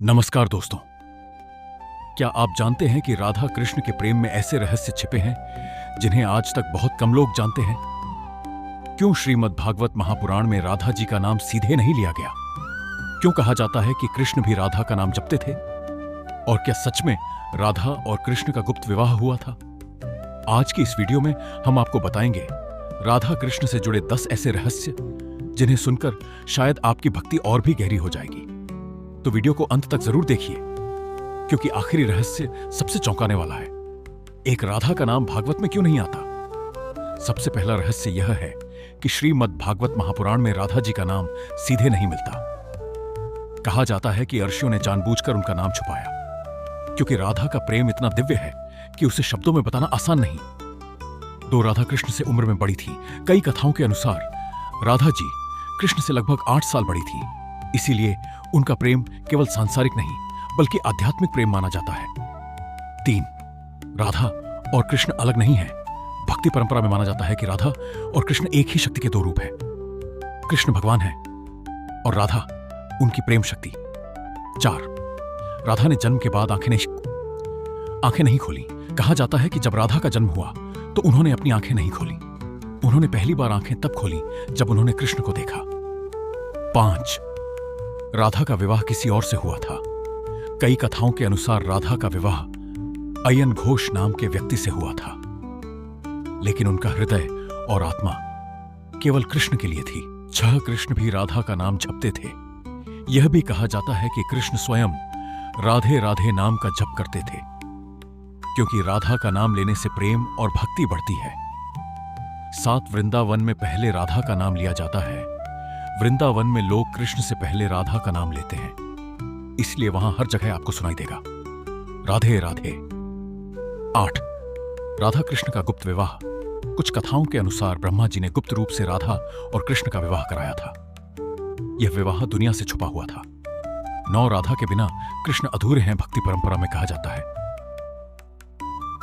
नमस्कार दोस्तों। क्या आप जानते हैं कि राधा कृष्ण के प्रेम में ऐसे रहस्य छिपे हैं जिन्हें आज तक बहुत कम लोग जानते हैं? क्यों श्रीमद् भागवत महापुराण में राधा जी का नाम सीधे नहीं लिया गया? क्यों कहा जाता है कि कृष्ण भी राधा का नाम जपते थे? और क्या सच में राधा और कृष्ण का गुप्त विवाह हुआ था? आज की इस वीडियो में हम आपको बताएंगे राधा कृष्ण से जुड़े 10 ऐसे रहस्य जिन्हें सुनकर शायद आपकी भक्ति और भी गहरी हो जाएगी। तो वीडियो को अंत तक जरूर देखिए, क्योंकि आखिरी रहस्य सबसे चौंकाने वाला है। एक राधा का नाम भागवत में क्यों नहीं आता? सबसे पहला रहस्य यह है कि श्रीमद् भागवत महापुराण में राधा जी का नाम सीधे नहीं मिलता। कहा जाता है कि ऋषियों ने जानबूझकर उनका नाम छुपाया, क्योंकि राधा का प्रेम इतना दिव्य है कि उसे शब्दों में बताना आसान नहीं। दो राधा कृष्ण से उम्र में बड़ी थी। कई कथाओं के अनुसार राधा जी कृष्ण से लगभग 8 साल बड़ी थी, इसीलिए उनका प्रेम केवल सांसारिक नहीं बल्कि आध्यात्मिक प्रेम माना जाता है। 3, राधा और कृष्ण अलग नहीं है। भक्ति परंपरा में माना जाता है कि राधा और कृष्ण एक ही शक्ति के 2 रूप हैं। कृष्ण भगवान है और राधा उनकी प्रेम शक्ति। 4, राधा ने जन्म के बाद आंखें नहीं खोली। कहा जाता है कि जब राधा का जन्म हुआ तो उन्होंने अपनी आंखें नहीं खोली। उन्होंने पहली बार आंखें तब खोली जब उन्होंने कृष्ण को देखा। 5, राधा का विवाह किसी और से हुआ था। कई कथाओं के अनुसार राधा का विवाह अयन घोष नाम के व्यक्ति से हुआ था, लेकिन उनका हृदय और आत्मा केवल कृष्ण के लिए थी। 6, कृष्ण भी राधा का नाम जपते थे। यह भी कहा जाता है कि कृष्ण स्वयं राधे राधे नाम का जप करते थे, क्योंकि राधा का नाम लेने से प्रेम और भक्ति बढ़ती है। 7, वृंदावन में पहले राधा का नाम लिया जाता है। वृंदावन में लोग कृष्ण से पहले राधा का नाम लेते हैं, इसलिए वहां हर जगह आपको सुनाई देगा राधे राधे। 8, राधा कृष्ण का गुप्त विवाह। कुछ कथाओं के अनुसार ब्रह्मा जी ने गुप्त रूप से राधा और कृष्ण का विवाह कराया था। यह विवाह दुनिया से छुपा हुआ था। 9, राधा के बिना कृष्ण अधूरे हैं। भक्ति परंपरा में कहा जाता है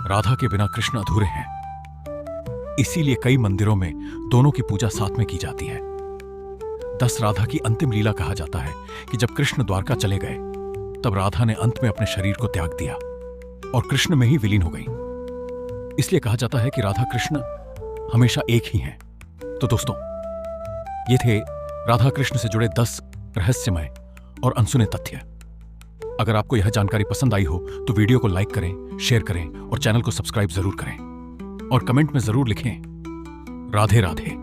राधा के बिना कृष्ण अधूरे हैं, इसीलिए कई मंदिरों में दोनों की पूजा साथ में की जाती है। 10, राधा की अंतिम लीला। कहा जाता है कि जब कृष्ण द्वारका चले गए तब राधा ने अंत में अपने शरीर को त्याग दिया और कृष्ण में ही विलीन हो गई। इसलिए कहा जाता है कि राधा कृष्ण हमेशा एक ही हैं। तो दोस्तों, ये थे राधा कृष्ण से जुड़े 10 रहस्यमय और अनसुने तथ्य। अगर आपको यह जानकारी पसंद आई हो तो वीडियो को लाइक करें, शेयर करें और चैनल को सब्सक्राइब जरूर करें। और कमेंट में जरूर लिखें राधे राधे,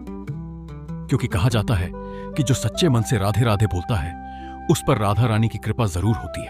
क्योंकि कहा जाता है कि जो सच्चे मन से राधे राधे बोलता है उस पर राधा रानी की कृपा जरूर होती है।